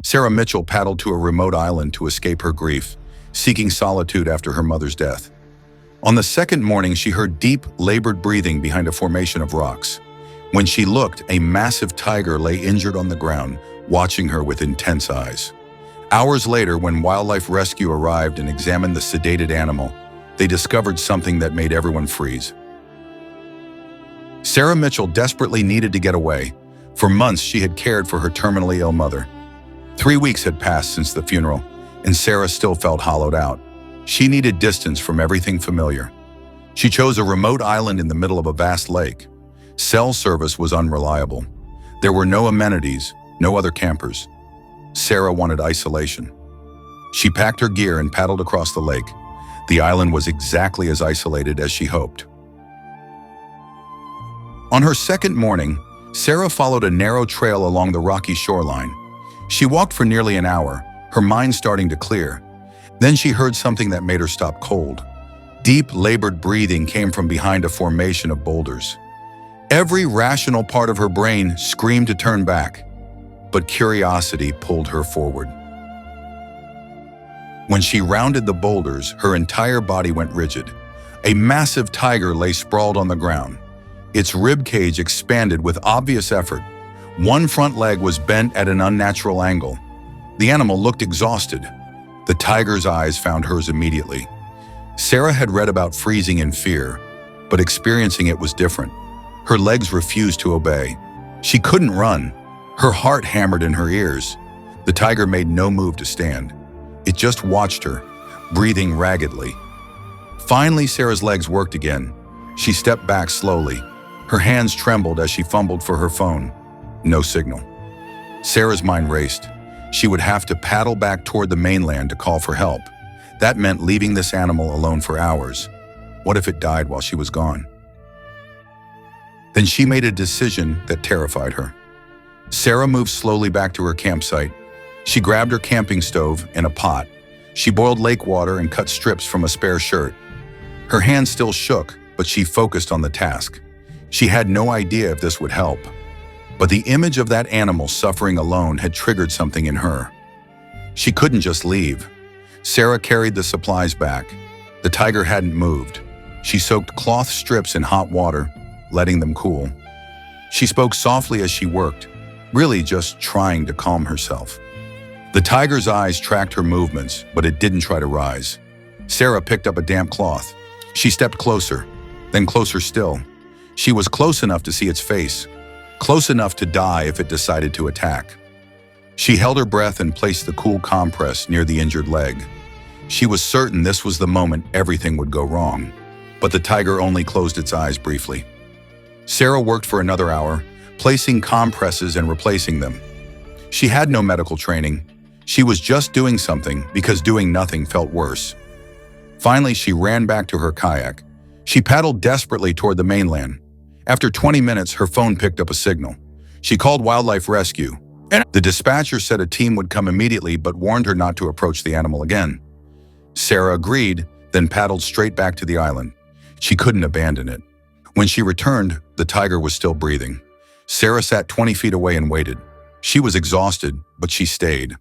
Sarah Mitchell paddled to a remote island to escape her grief, seeking solitude after her mother's death. On the second morning, she heard deep, labored breathing behind a formation of rocks. When she looked, a massive tiger lay injured on the ground, watching her with intense eyes. Hours later, when wildlife rescue arrived and examined the sedated animal, they discovered something that made everyone freeze. Sarah Mitchell desperately needed to get away. For months, she had cared for her terminally ill mother. 3 weeks had passed since the funeral, and Sarah still felt hollowed out. She needed distance from everything familiar. She chose a remote island in the middle of a vast lake. Cell service was unreliable. There were no amenities, no other campers. Sarah wanted isolation. She packed her gear and paddled across the lake. The island was exactly as isolated as she hoped. On her second morning, Sarah followed a narrow trail along the rocky shoreline. She walked for nearly an hour, her mind starting to clear. Then she heard something that made her stop cold. Deep, labored breathing came from behind a formation of boulders. Every rational part of her brain screamed to turn back, but curiosity pulled her forward. When she rounded the boulders, her entire body went rigid. A massive tiger lay sprawled on the ground. Its rib cage expanded with obvious effort. One front leg was bent at an unnatural angle. The animal looked exhausted. The tiger's eyes found hers immediately. Sarah had read about freezing in fear, but experiencing it was different. Her legs refused to obey. She couldn't run. Her heart hammered in her ears. The tiger made no move to stand. It just watched her, breathing raggedly. Finally, Sarah's legs worked again. She stepped back slowly. Her hands trembled as she fumbled for her phone. No signal. Sarah's mind raced. She would have to paddle back toward the mainland to call for help. That meant leaving this animal alone for hours. What if it died while she was gone? Then she made a decision that terrified her. Sarah moved slowly back to her campsite. She grabbed her camping stove and a pot. She boiled lake water and cut strips from a spare shirt. Her hands still shook, but she focused on the task. She had no idea if this would help. But the image of that animal suffering alone had triggered something in her. She couldn't just leave. Sarah carried the supplies back. The tiger hadn't moved. She soaked cloth strips in hot water, letting them cool. She spoke softly as she worked, really just trying to calm herself. The tiger's eyes tracked her movements, but it didn't try to rise. Sarah picked up a damp cloth. She stepped closer, then closer still. She was close enough to see its face, close enough to die if it decided to attack. She held her breath and placed the cool compress near the injured leg. She was certain this was the moment everything would go wrong, but the tiger only closed its eyes briefly. Sarah worked for another hour, placing compresses and replacing them. She had no medical training. She was just doing something because doing nothing felt worse. Finally, she ran back to her kayak. She paddled desperately toward the mainland. After 20 minutes, her phone picked up a signal. She called wildlife rescue. The dispatcher said a team would come immediately but warned her not to approach the animal again. Sarah agreed, then paddled straight back to the island. She couldn't abandon it. When she returned, the tiger was still breathing. Sarah sat 20 feet away and waited. She was exhausted, but she stayed.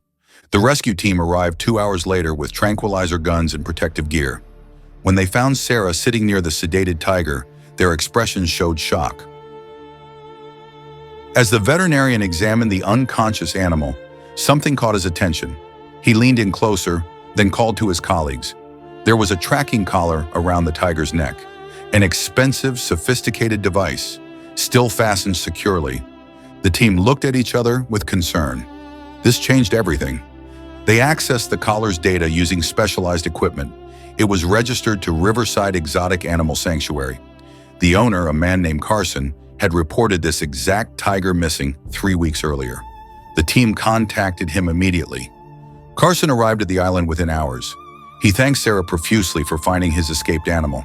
The rescue team arrived 2 hours later with tranquilizer guns and protective gear. When they found Sarah sitting near the sedated tiger, their expressions showed shock. As the veterinarian examined the unconscious animal, something caught his attention. He leaned in closer, then called to his colleagues. There was a tracking collar around the tiger's neck, an expensive, sophisticated device, still fastened securely. The team looked at each other with concern. This changed everything. They accessed the collar's data using specialized equipment. It was registered to Riverside Exotic Animal Sanctuary. The owner, a man named Carson, had reported this exact tiger missing 3 weeks earlier. The team contacted him immediately. Carson arrived at the island within hours. He thanked Sarah profusely for finding his escaped animal.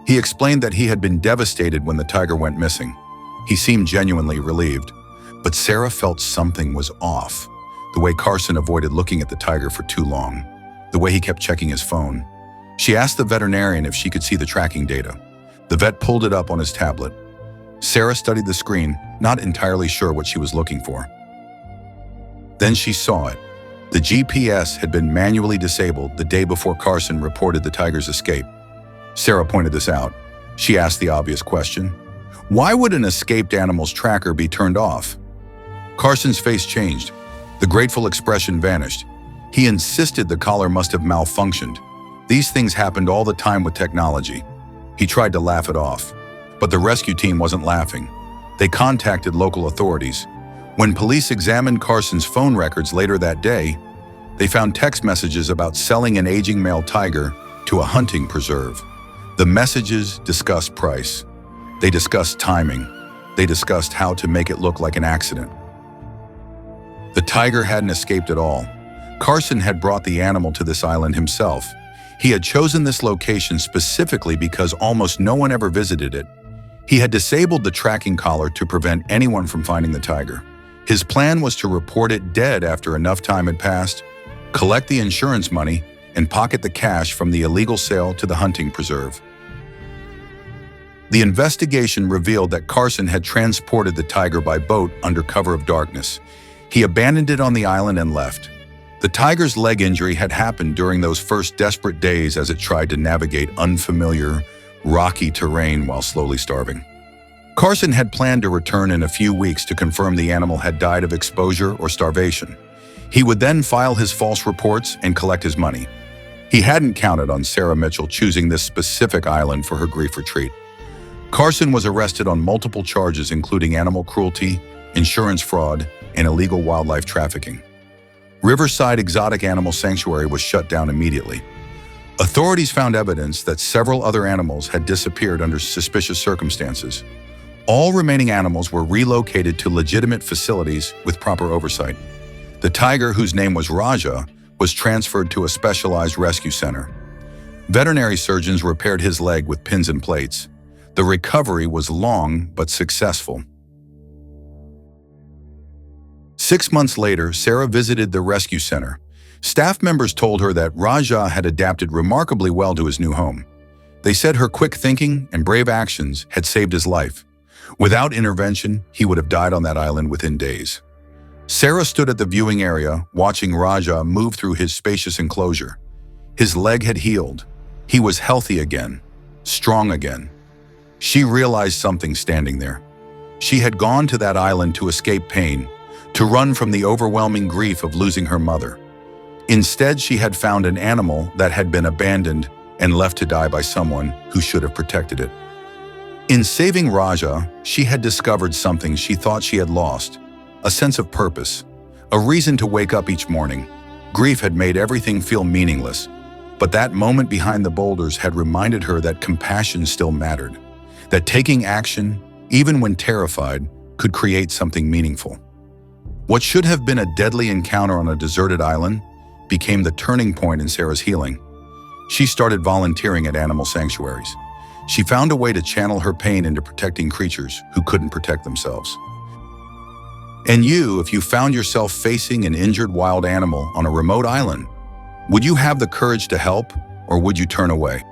He explained that he had been devastated when the tiger went missing. He seemed genuinely relieved, but Sarah felt something was off. The way Carson avoided looking at the tiger for too long, the way he kept checking his phone. She asked the veterinarian if she could see the tracking data. The vet pulled it up on his tablet. Sarah studied the screen, not entirely sure what she was looking for. Then she saw it. The GPS had been manually disabled the day before Carson reported the tiger's escape. Sarah pointed this out. She asked the obvious question. Why would an escaped animal's tracker be turned off? Carson's face changed. The grateful expression vanished. He insisted the collar must have malfunctioned. These things happened all the time with technology. He tried to laugh it off. But the rescue team wasn't laughing. They contacted local authorities. When police examined Carson's phone records later that day, they found text messages about selling an aging male tiger to a hunting preserve. The messages discussed price. They discussed timing. They discussed how to make it look like an accident. The tiger hadn't escaped at all. Carson had brought the animal to this island himself. He had chosen this location specifically because almost no one ever visited it. He had disabled the tracking collar to prevent anyone from finding the tiger. His plan was to report it dead after enough time had passed, collect the insurance money, and pocket the cash from the illegal sale to the hunting preserve. The investigation revealed that Carson had transported the tiger by boat under cover of darkness. He abandoned it on the island and left. The tiger's leg injury had happened during those first desperate days as it tried to navigate unfamiliar, rocky terrain while slowly starving. Carson had planned to return in a few weeks to confirm the animal had died of exposure or starvation. He would then file his false reports and collect his money. He hadn't counted on Sarah Mitchell choosing this specific island for her grief retreat. Carson was arrested on multiple charges including animal cruelty, insurance fraud, and illegal wildlife trafficking. Riverside Exotic Animal Sanctuary was shut down immediately. Authorities found evidence that several other animals had disappeared under suspicious circumstances. All remaining animals were relocated to legitimate facilities with proper oversight. The tiger, whose name was Raja, was transferred to a specialized rescue center. Veterinary surgeons repaired his leg with pins and plates. The recovery was long but successful. 6 months later, Sarah visited the rescue center. Staff members told her that Raja had adapted remarkably well to his new home. They said her quick thinking and brave actions had saved his life. Without intervention, he would have died on that island within days. Sarah stood at the viewing area, watching Raja move through his spacious enclosure. His leg had healed. He was healthy again, strong again. She realized something standing there. She had gone to that island to escape pain, to run from the overwhelming grief of losing her mother. Instead, she had found an animal that had been abandoned and left to die by someone who should have protected it. In saving Raja, she had discovered something she thought she had lost, a sense of purpose, a reason to wake up each morning. Grief had made everything feel meaningless, but that moment behind the boulders had reminded her that compassion still mattered, that taking action, even when terrified, could create something meaningful. What should have been a deadly encounter on a deserted island became the turning point in Sarah's healing. She started volunteering at animal sanctuaries. She found a way to channel her pain into protecting creatures who couldn't protect themselves. And you, if you found yourself facing an injured wild animal on a remote island, would you have the courage to help, or would you turn away?